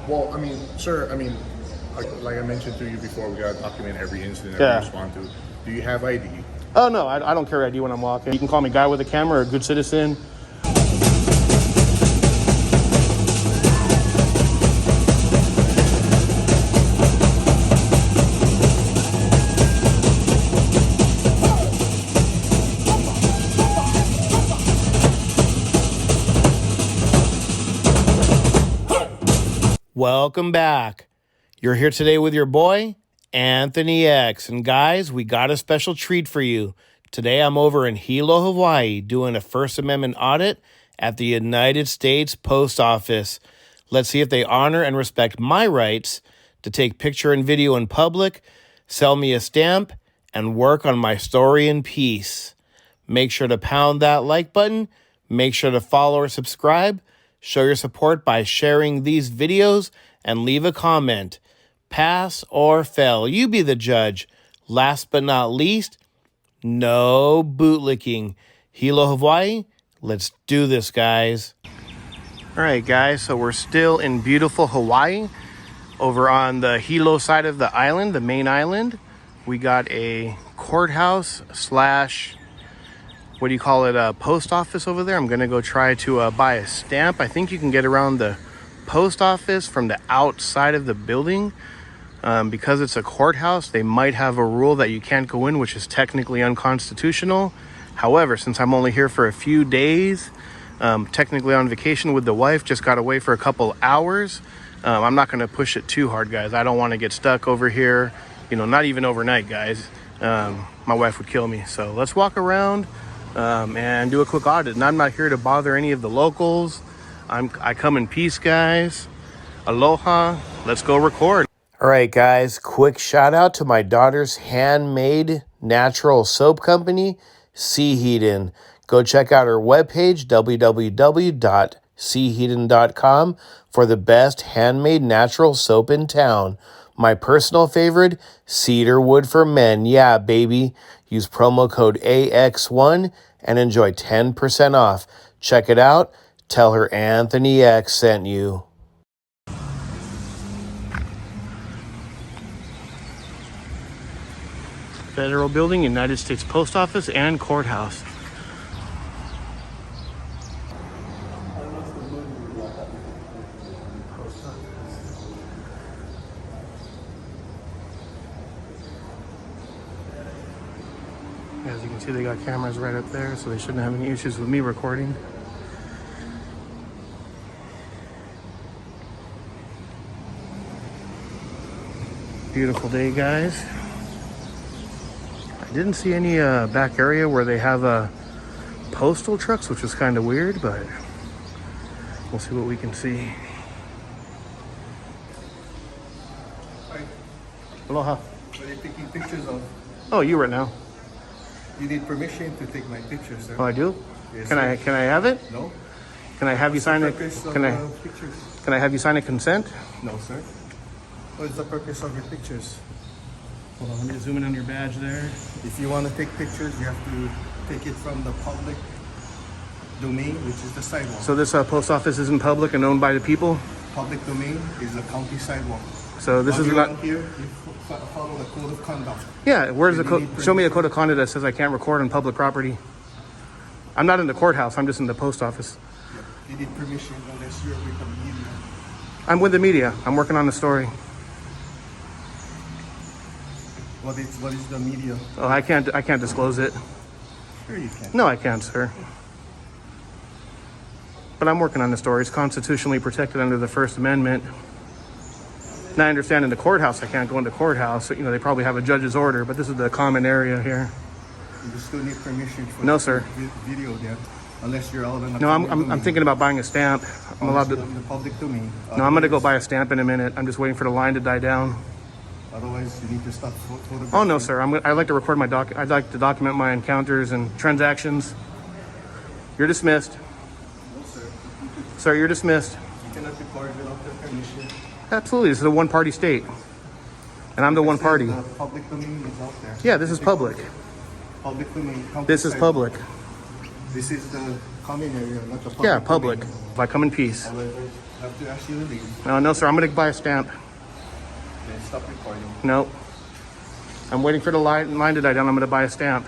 Well, I mean, sir, like I mentioned to you before, we gotta document every incident Yeah. that we respond to. Do you have ID? Oh, no, I don't carry ID when I'm walking. You can call me guy with a camera or good citizen. Welcome back. You're here today with your boy, Anthony X. And guys, we got a special treat for you. Today I'm over in Hilo, Hawaii, doing a First Amendment audit at the United States Post Office. Let's see if they honor and respect my rights to take picture and video in public, sell me a stamp, and work on my story in peace. Make sure to pound that like button. Make sure to follow or subscribe. Show your support by sharing these videos and leave a comment. Pass or fail. You be the judge. Last but not least, no bootlicking. Hilo, Hawaii. Let's do this, guys. All right, guys. So we're still in beautiful Hawaii. Over on the Hilo side of the island, the main island, we got a courthouse slash, what do you call it, a post office over there. I'm gonna go try to buy a stamp. I think you can get around the post office from the outside of the building. Because it's a courthouse, they might have a rule that you can't go in, which is technically unconstitutional. However, since I'm only here for a few days, technically on vacation with the wife, just got away for a couple hours, I'm not gonna push it too hard, guys. I don't wanna get stuck over here, not even overnight, guys. My wife would kill me. So let's walk around and do a quick audit. And I'm not here to bother any of the locals. I come in peace, guys. Aloha. Let's go record. All right, guys. Quick shout out to my daughter's handmade natural soap company, Seaheaton. Go check out her webpage, www.seaheaton.com, for the best handmade natural soap in town. My personal favorite, cedar wood for men. Yeah, baby. Use promo code AX1 and enjoy 10% off. Check it out. Tell her Anthony X sent you. Federal Building, United States Post Office, and Courthouse. As you can see, they got cameras right up there, so they shouldn't have any issues with me recording. Beautiful day, guys. I didn't see any back area where they have postal trucks, which is kind of weird, but we'll see what we can see. Hi. Aloha. What are you taking pictures of? Oh, you right now. You need permission to take my pictures, sir. Oh, I do? Yes, Can sir. I have it? No. Can I have you sign it? Purpose of, Can I pictures? can I have you sign a consent? No, sir. What is the purpose of your pictures? Hold on, let me just zoom in on your badge there. If you want to take pictures, you have to take it from the public domain, which is the sidewalk. So this post office isn't public and owned by the people? Public domain is the county sidewalk. So this is not... Here, you follow the code of conduct. Yeah, where's the You code? need Show me a code of conduct that says I can't record on public property. I'm not in the courthouse, I'm just in the post office. You need permission unless you're with the media. I'm with the media. I'm working on the story. What is the media? Oh, I can't disclose it. Sure you can. No, I can't, sir. But I'm working on the story. It's constitutionally protected under the First Amendment. Now I understand in the courthouse I can't go into courthouse. So, they probably have a judge's order, but this is the common area here. You still need permission for No, the sir. video there, unless you're out in the No, public I'm domain. thinking about buying a stamp. I'm allowed to... In the public domain. No, I'm gonna go buy a stamp in a minute. I'm just waiting for the line to die down. Otherwise, you need to stop photographing. Oh no, sir. I like to record I'd like to document my encounters and transactions. You're dismissed. No, sir. Sir, you're dismissed. You cannot record without the permission. Absolutely. This is a one-party state. And I'm the one party. The public domain is out there. Yeah, this is public. Public domain. This is public. This is the common area, not the public. Yeah, public. domain. If I come in peace. However, I have to ask you to leave. No, sir. I'm going to buy a stamp. Then stop recording. No. I'm waiting for the line to die down. I'm going to buy a stamp.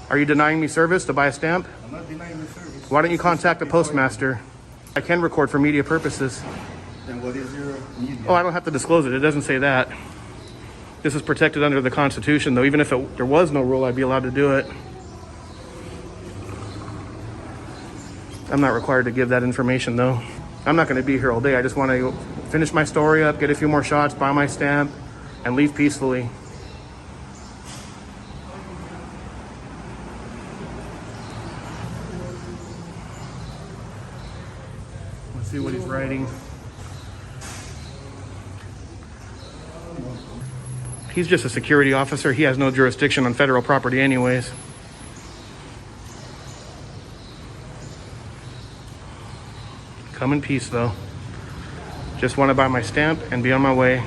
Are you denying me service to buy a stamp? I'm not denying the service. Why don't you contact the postmaster? I can record for media purposes. Then what is your media? Oh, I don't have to disclose it. It doesn't say that. This is protected under the Constitution, though. Even if there was no rule, I'd be allowed to do it. I'm not required to give that information, though. I'm not going to be here all day. I just want to finish my story up, get a few more shots, buy my stamp, and leave peacefully. Let's see what he's writing. He's just a security officer. He has no jurisdiction on federal property anyways. Come in peace, though. Just want to buy my stamp and be on my way.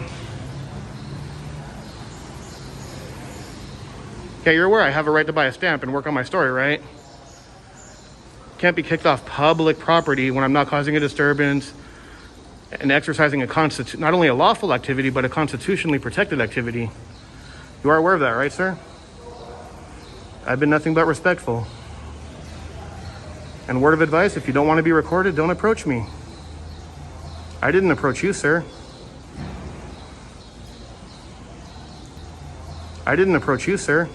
Yeah, you're aware I have a right to buy a stamp and work on my story, right? Can't be kicked off public property when I'm not causing a disturbance and exercising not only a lawful activity, but a constitutionally protected activity. You are aware of that, right, sir? I've been nothing but respectful. And word of advice, if you don't want to be recorded, don't approach me. I didn't approach you, sir. I didn't approach you, sir.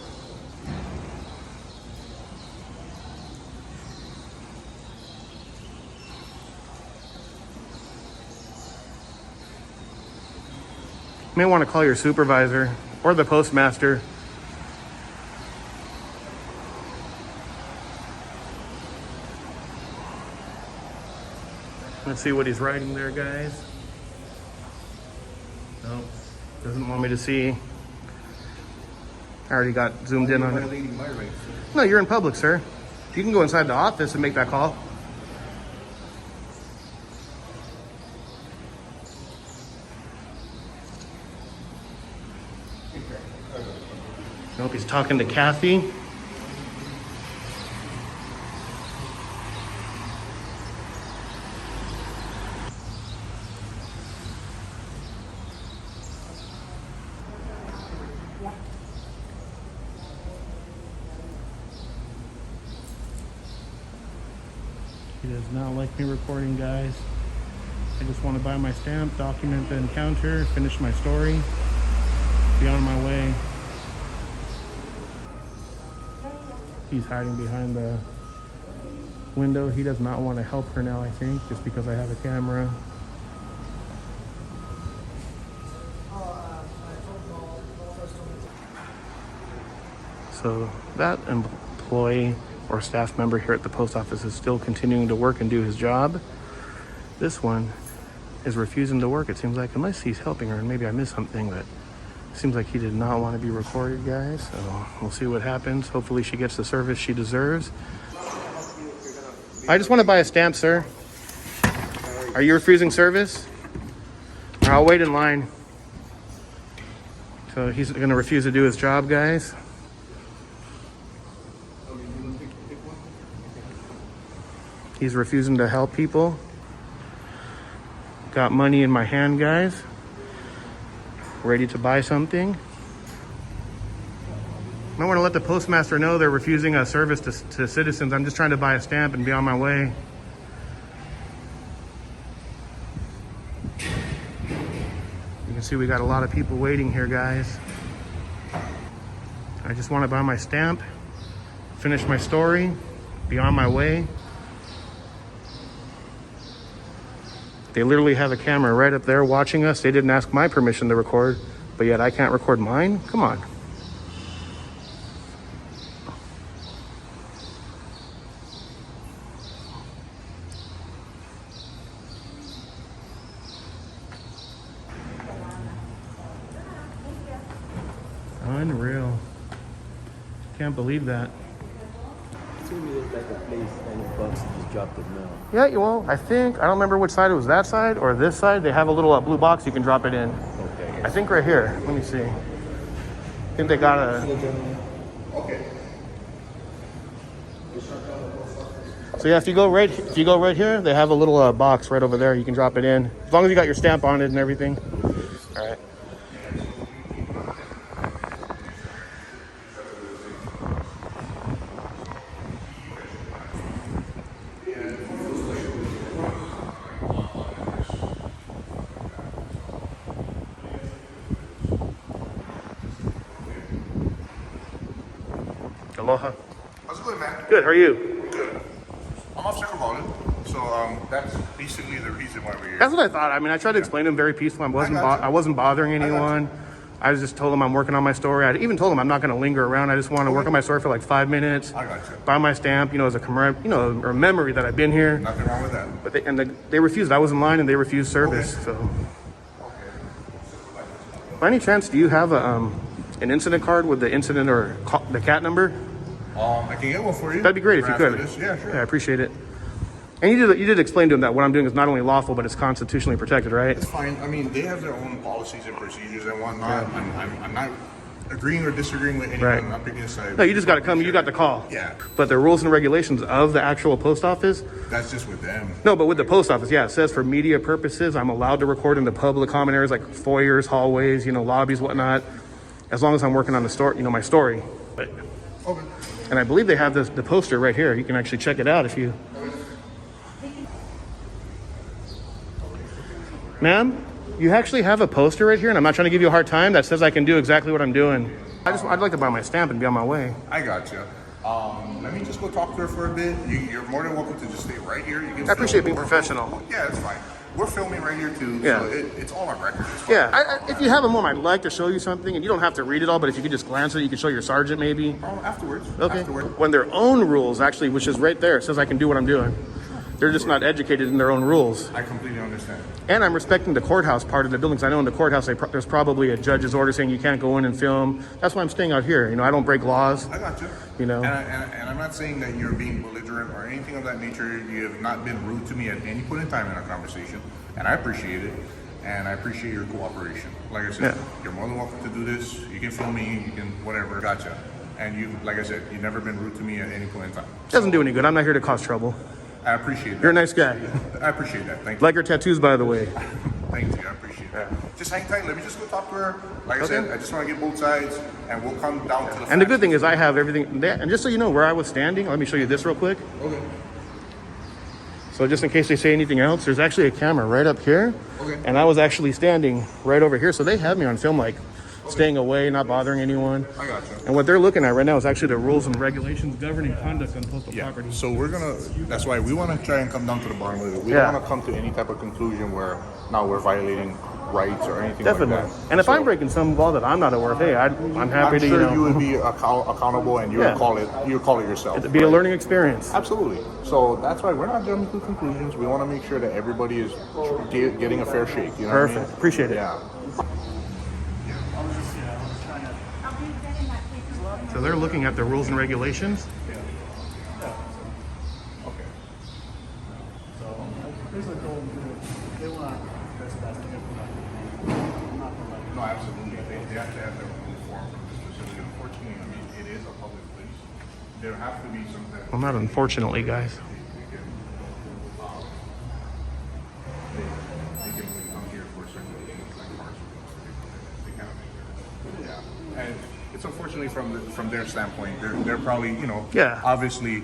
You may want to call your supervisor or the postmaster. Let's see what he's writing there, guys. No, doesn't want me to see. I already got zoomed in on it. Violating my rights. No, you're in public, sir. You can go inside the office and make that call. Nope, he's talking to Kathy. He does not like me recording, guys. I just want to buy my stamp, document the encounter, finish my story, be on my way. He's hiding behind the window. He does not want to help her now, I think, just because I have a camera. So that employee or staff member here at the post office is still continuing to work and do his job. This one is refusing to work, it seems like, unless he's helping her, and maybe I missed something, but it seems like he did not want to be recorded, guys. So we'll see what happens. Hopefully she gets the service she deserves. I just want to buy a stamp, sir. Are you refusing service? Or I'll wait in line. So he's going to refuse to do his job, guys. He's refusing to help people. Got money in my hand, guys. Ready to buy something. I want to let the postmaster know they're refusing a service to citizens. I'm just trying to buy a stamp and be on my way. You can see we got a lot of people waiting here, guys. I just want to buy my stamp, finish my story, be on my way. They literally have a camera right up there watching us. They didn't ask my permission to record, but yet I can't record mine? Come on. Unreal. Can't believe that. To me, it's like a place and a box just dropped it now. Yeah, well, I don't remember which side it was, that side or this side. They have a little blue box you can drop it in. Okay. I think right here. Let me see. I think they got a... Okay. So yeah, if you go right here, they have a little box right over there. You can drop it in as long as you got your stamp on it and everything. All right. Aloha. How's it going, man? Good. How are you? Good. I'm off Secretary, so that's basically the reason why we're here. That's what I thought. I mean, I tried to explain to him very peaceful. I wasn't bothering anyone. I just told him I'm working on my story. I even told him I'm not going to linger around. I just want to work on my story for like 5 minutes. I got you. Buy my stamp, as a memory that I've been here. Nothing wrong with that. But they refused. I was in line and they refused service. Okay. So, by any chance, do you have an incident card with the incident or the cat number? I can get one for you. That'd be great if you After could. this. Yeah, sure. Yeah, I appreciate it. And you did explain to him that what I'm doing is not only lawful, but it's constitutionally protected, right? It's fine. I mean, they have their own policies and procedures and whatnot. I'm not agreeing or disagreeing with anyone. Right. I'm not picking a side. No, you just got to come. You got the call. Yeah. But the rules and regulations of the actual post office. That's just with them. No, but with the post office, yeah, it says for media purposes, I'm allowed to record in the public common areas like foyers, hallways, lobbies, whatnot, as long as I'm working on the story, my story. But, Okay. and I believe they have the poster right here. You can actually check it out if you. Ma'am, you actually have a poster right here, and I'm not trying to give you a hard time, that says I can do exactly what I'm doing. I'd like to buy my stamp and be on my way. I got you. Let me just go talk to her for a bit. You're more than welcome to just stay right here. You can I appreciate film. being professional. Yeah, it's fine. We're filming right here too. Yeah. So it's all on record. It's fine. Yeah, if you have a moment, I'd like to show you something, and you don't have to read it all, but if you could just glance at it, you could show your sergeant maybe. Afterwards. Okay. Afterward. When their own rules, actually, which is right there, it says I can do what I'm doing. They're just not educated in their own rules. I completely understand. And I'm respecting the courthouse part of the building, because I know in the courthouse there's probably a judge's order saying you can't go in and film. That's why I'm staying out here. I don't break laws. I got you. And I'm not saying that you're being belligerent or anything of that nature. You have not been rude to me at any point in time in our conversation, and I appreciate it. And I appreciate your cooperation. Like I said, You're more than welcome to do this. You can film me. You can whatever. Gotcha. And you, like I said, you've never been rude to me at any point in time. Doesn't do any good. I'm not here to cause trouble. I appreciate that. You're a nice guy. I appreciate that. Thank you. Like your tattoos, by the way. Thank you. I appreciate that. Just hang tight. Let me just go talk to her. Like I said, I just want to get both sides, and we'll come down to the. And the good thing is I have everything there. And just so you know where I was standing, let me show you this real quick. Okay. So just in case they say anything else, there's actually a camera right up here. Okay. And I was actually standing right over here. So they have me on film, like staying away, not bothering anyone. I got you. And what they're looking at right now is actually the rules and regulations governing conduct on postal property. So that's why we want to try and come down to the bottom of it. We don't want to come to any type of conclusion where now we're violating rights or anything Definitely. like that. And if I'm breaking some law that I'm not aware of, hey, I'm happy to, you would be accountable and you would call it yourself. It'd be a learning experience. Absolutely. So that's why we're not jumping to conclusions. We want to make sure that everybody is getting a fair shake. You know Perfect. what I mean? Appreciate it. Yeah. So they're looking at the rules and regulations. Okay. No, absolutely. They have to have their own form for this facility. Unfortunately, I mean, it is a public place. There have to be some type of. Well, not unfortunately, guys. They can only come here for certain things like cars. They cannot make it. Yeah. And it's unfortunately from their standpoint, they're probably, obviously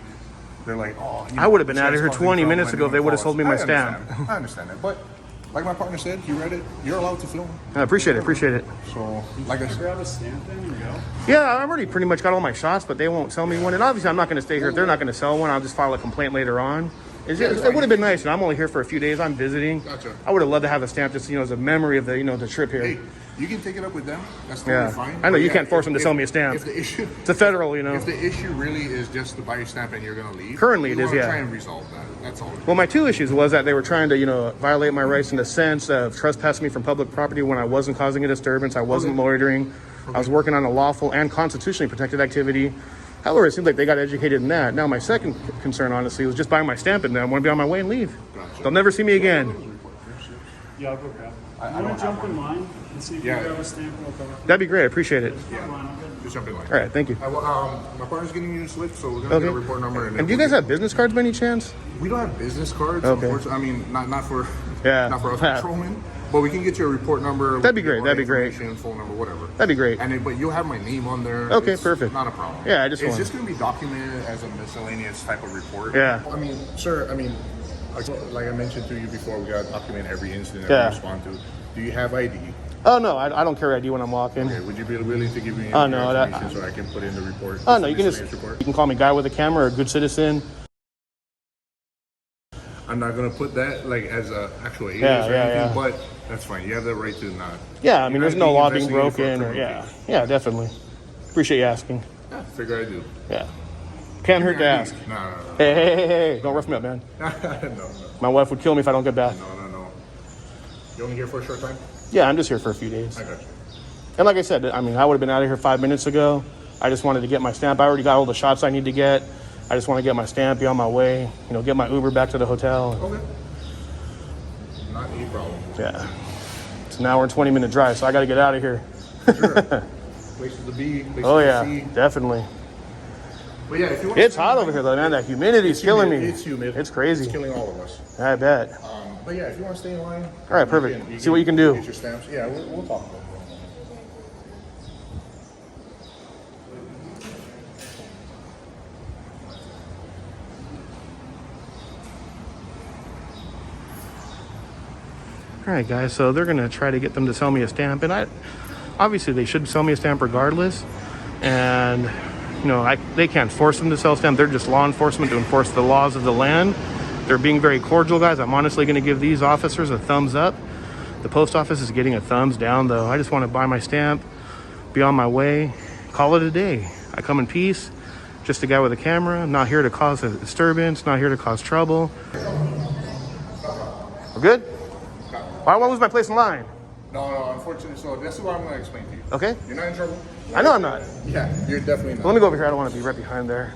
they're like, oh, I would have been out of this here guy's causing 20 trouble, minutes ago if they would have sold me my stamp. I understand that. But like my partner said, he read it. You're allowed to film. I appreciate it. So, like I said, Grab a stamp in and go. Yeah, I've already pretty much got all my shots, but they won't sell me one. And obviously, I'm not going to stay here. If they're not going to sell one, I'll just file a complaint later on. It would have been nice. I'm only here for a few days. I'm visiting. Gotcha. I would have loved to have a stamp just, as a memory of the, the trip here. hey, you can take it up with them. That's totally fine. I know But you can't force them to sell me a stamp. If the issue, It's a federal, if the issue really is just to buy your stamp and you're going to leave, Currently, we it is, wanna yeah. Try and resolve that. That's all. Well, my two issues was that they were trying to, violate my rights in the sense of trespassing me from public property when I wasn't causing a disturbance. I wasn't loitering. I was working on a lawful and constitutionally protected activity. However, it seems like they got educated in that. Now, my second concern, honestly, was just buying my stamp and I want to be on my way and leave. Gotcha. They'll never see me again. Yeah, I'll go grab it. I I'm don't gonna have jump one. in line and see if Yeah. you grab a stamp and we'll cover. That'd be great. I appreciate it. Just jump in line. All right, thank you. My partner's getting you a slip, so we're gonna get a report number. And do you guys have business cards by any chance? We don't have business cards, Okay. unfortunately. I mean, not for Yeah. not for us patrolmen, but we can get you a report number. That'd be we can great, get that'd be great. information, phone number, whatever. That'd be great. And but you'll have my name on there. Okay, It's perfect. Not a problem. Yeah, it's want- just gonna be documented as a miscellaneous type of report. Yeah. I mean, sir. I mean, like I mentioned to you before, we gotta document every incident that Yeah. we respond to. Do you have ID? Oh, no, I don't carry ID when I'm walking. Okay, would you be willing to give me Oh, your no, that- information so I can put in the report? Oh, no, you can miscellaneous just, report? you can call me guy with a camera or good citizen. I'm not gonna put that like as a actual alias Yeah, or yeah, anything, yeah. but that's fine. You have the right to not. Yeah, I mean, You're there's not no law being investigated for a broken or, criminal yeah. case. Yeah, definitely. Appreciate you asking. Yeah, figure I do. Yeah. Can't hurt to ask. No. Hey, don't rough me up, man. No. My wife would kill me if I don't get back. No. You only here for a short time? Yeah, I'm just here for a few days. I got you. And like I said, I mean, I would have been out of here 5 minutes ago. I just wanted to get my stamp. I already got all the shots I need to get. I just want to get my stamp, be on my way, get my Uber back to the hotel. Okay. Not a problem. Yeah. It's an hour and 20-minute drive, so I got to get out of here. Sure. Places to be. Places Oh, to yeah, see. definitely. But yeah, if you want It's hot over here, though, man. That humidity's killing me. It's humid. It's crazy. It's killing all of us. I bet. But yeah, if you want to stay in line. All right, perfect. See what you can do. Get your stamps. Yeah, we'll talk about it. All right, guys, so they're going to try to get them to sell me a stamp. And obviously, they should sell me a stamp regardless. And, they can't force them to sell a stamp. They're just law enforcement to enforce the laws of the land. They're being very cordial, guys. I'm honestly going to give these officers a thumbs up. The post office is getting a thumbs down, though. I just want to buy my stamp, be on my way, call it a day. I come in peace, just a guy with a camera. I'm not here to cause a disturbance, not here to cause trouble. We're good? Why do I lose my place in line? No, unfortunately, so this is what I'm going to explain to you. Okay? You're not in trouble? I know I'm not. Yeah, you're definitely not. Let me go over here. I don't want to be right behind there.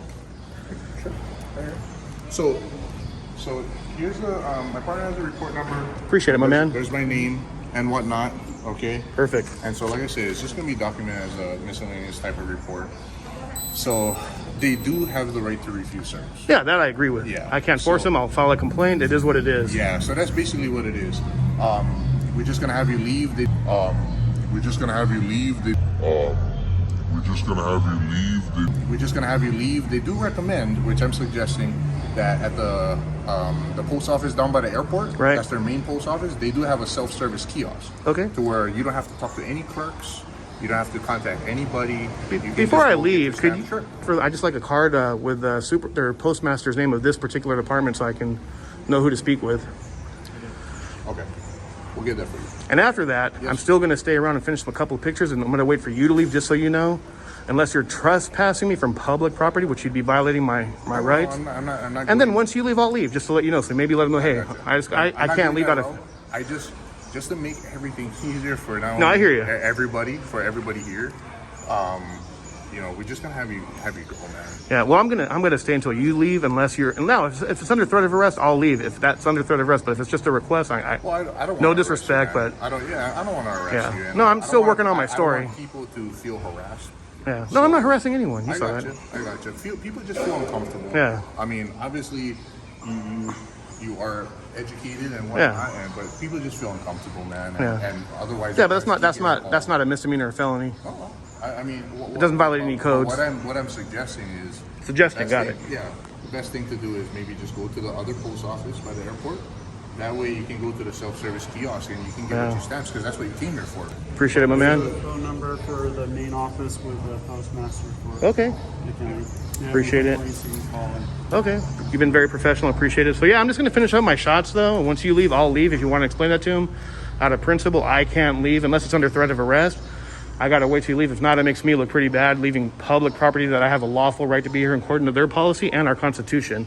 So here's my partner has a report number. Appreciate it, my man. There's my name and whatnot, okay? Perfect. And so, like I said, it's just going to be documented as a miscellaneous type of report. So they do have the right to refuse service. Yeah, that I agree with. Yeah, I can't force so- them. I'll file a complaint. It is what it is. Yeah, so that's basically what it is. We're just going to have you leave. We're just going to have you leave. They do recommend, which I'm suggesting, that at the post office down by the airport, Right. that's their main post office, they do have a self-service kiosk. Okay. To where you don't have to talk to any clerks, you don't have to contact anybody. You can Before just I go get leave, your could stamp. you? Sure. I just like a card with their postmaster's name of this particular department, so I can know who to speak with. Okay, we'll get that for you. And after that, I'm still going to stay around and finish a couple of pictures, and I'm going to wait for you to leave, just so you know. Unless you're trespassing me from public property, which you'd be violating my rights. I'm not And going- then once you leave, I'll leave, just to let you know. So maybe let them know, hey, I not can't doing leave that, out bro. of. I just to make everything easier for now. No, I hear you. For everybody here. We're just gonna have you go, man. Yeah, well, I'm gonna stay until you leave, unless you're. No, if it's under threat of arrest, I'll leave. If that's under threat of arrest, but if it's just a request, I don't. No wanna disrespect, arrest you, man. but I don't want to arrest Yeah. you. and No, I'm I don't still wanna- working on my I don't story. want people to feel harassed. yeah. No, I'm not harassing anyone. You I saw got that. you. People just feel uncomfortable. Yeah. I mean, obviously, you are educated and whatnot, but people just feel uncomfortable, man. And otherwise. Yeah, but that's not a misdemeanor or felony. Oh, I mean, It doesn't violate any codes. What I'm suggesting is. Suggesting, got it. Yeah, the best thing to do is maybe just go to the other post office by the airport. That way you can go to the self-service kiosk and you can get your stamps because that's what you came here for. Appreciate it, my man. The phone number for the main office with the postmaster for Okay. the county. Yeah, Appreciate it. complaints, you can call in. Okay. You've been very professional. Appreciate it. So yeah, I'm just gonna finish up my shots though. And once you leave, I'll leave. If you want to explain that to him, out of principle, I can't leave unless it's under threat of arrest. I gotta wait till you leave. If not, it makes me look pretty bad leaving public property that I have a lawful right to be here according to their policy and our Constitution.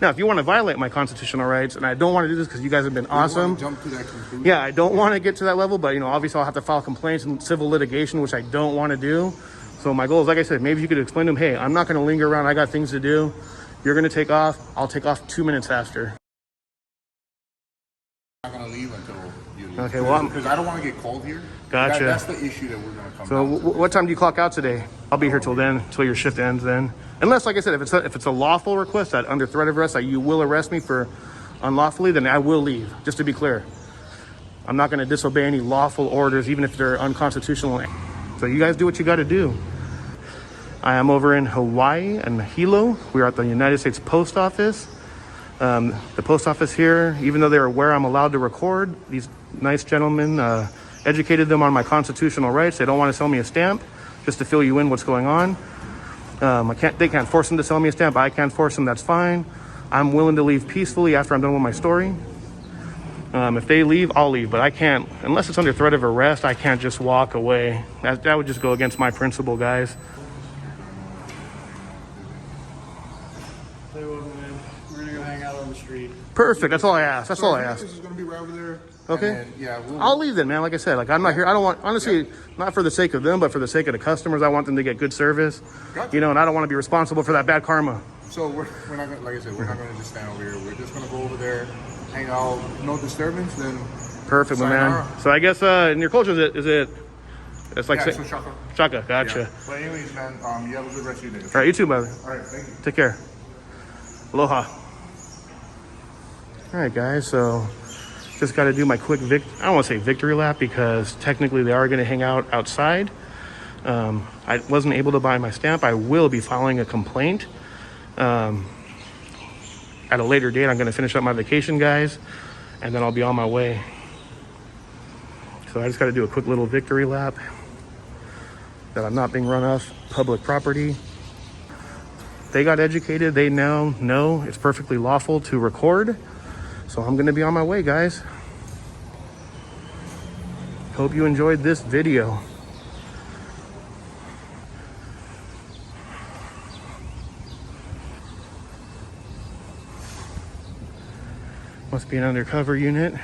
Now, if you want to violate my constitutional rights, and I don't want to do this because you guys have been awesome. Jump to that conclusion. Yeah, I don't want to get to that level, but obviously I'll have to file complaints and civil litigation, which I don't want to do. So my goal is, like I said, maybe you could explain to them, hey, I'm not going to linger around. I got things to do. You're going to take off. I'll take off 2 minutes faster. I'm not gonna leave until you leave. Okay, well, because I don't want to get cold here. Gotcha. That's the issue that we're going to come so down to. what time do you clock out today? I'll be here till then, till your shift ends then. Unless, like I said, if it's a lawful request that under threat of arrest that you will arrest me for unlawfully, then I will leave, just to be clear. I'm not going to disobey any lawful orders, even if they're unconstitutional. So you guys do what you got to do. I am over in Hawaii and Hilo. We're at the United States Post Office. The post office here, even though they're aware I'm allowed to record, these nice gentlemen educated them on my constitutional rights. They don't want to sell me a stamp, just to fill you in what's going on. They can't force them to sell me a stamp. I can't force them. That's fine. I'm willing to leave peacefully after I'm done with my story. If they leave, I'll leave, but I can't, unless it's under threat of arrest, I can't just walk away. That would just go against my principle, guys. Stay with me, man. We're gonna go hang out on the street. Perfect. That's all I ask. That's all I ask. This is going to be right over there. Okay. And then, yeah, I'll leave then, man. Like I said, like I'm not here. I don't want, honestly, not for the sake of them, but for the sake of the customers. I want them to get good service, Gotcha. you know, and I don't want to be responsible for that bad karma. So we're not going to, like I said, we're not going to just stand over here. We're just going to go over there, hang out, no disturbance, then. Perfect, my man. Sayonara. So I guess in your culture, it's like, Yeah, so shaka. Shaka, gotcha. Yeah. But anyways, man, you have a good rest of your day. All right, you too, brother. All right, thank you. Take care. Aloha. All right, guys, so just got to do my quick I don't want to say victory lap because technically they are going to hang out outside. I wasn't able to buy my stamp. I will be filing a complaint at a later date. I'm going to finish up my vacation, guys, and then I'll be on my way. So I just got to do a quick little victory lap that I'm not being run off public property. They got educated. They now know it's perfectly lawful to record. So I'm going to be on my way, guys. Hope you enjoyed this video. Must be an undercover unit.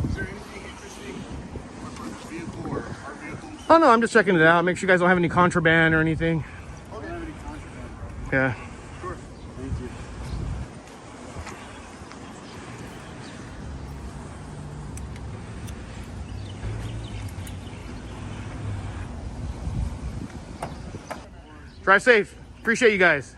Is there anything interesting for this vehicle or our vehicles? Oh no, I'm just checking it out. Make sure you guys don't have any contraband or anything. I don't have any contraband, bro. Yeah. Sure. Thank you. Drive safe. Appreciate you guys.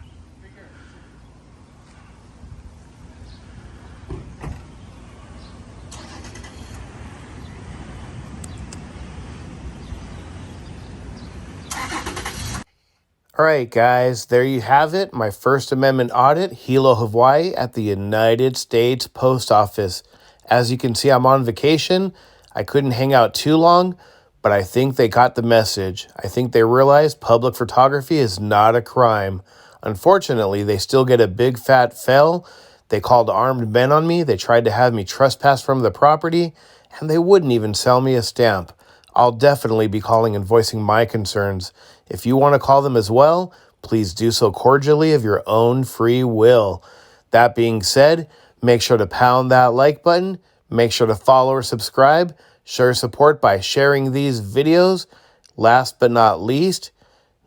All right, guys, there you have it. My First Amendment audit, Hilo, Hawaii, at the United States Post Office. As you can see, I'm on vacation. I couldn't hang out too long, but I think they got the message. I think they realized public photography is not a crime. Unfortunately, they still get a big fat fell. They called armed men on me. They tried to have me trespass from the property, and they wouldn't even sell me a stamp. I'll definitely be calling and voicing my concerns. If you want to call them as well, please do so cordially of your own free will. That being said, make sure to pound that like button. Make sure to follow or subscribe. Show your support by sharing these videos. Last but not least,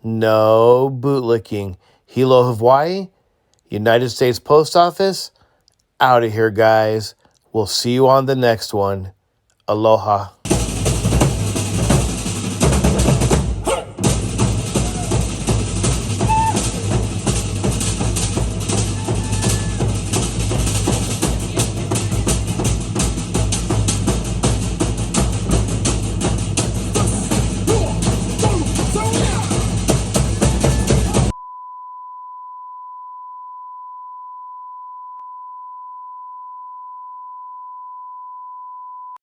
no bootlicking. Hilo, Hawaii, United States Post Office, out of here, guys. We'll see you on the next one. Aloha.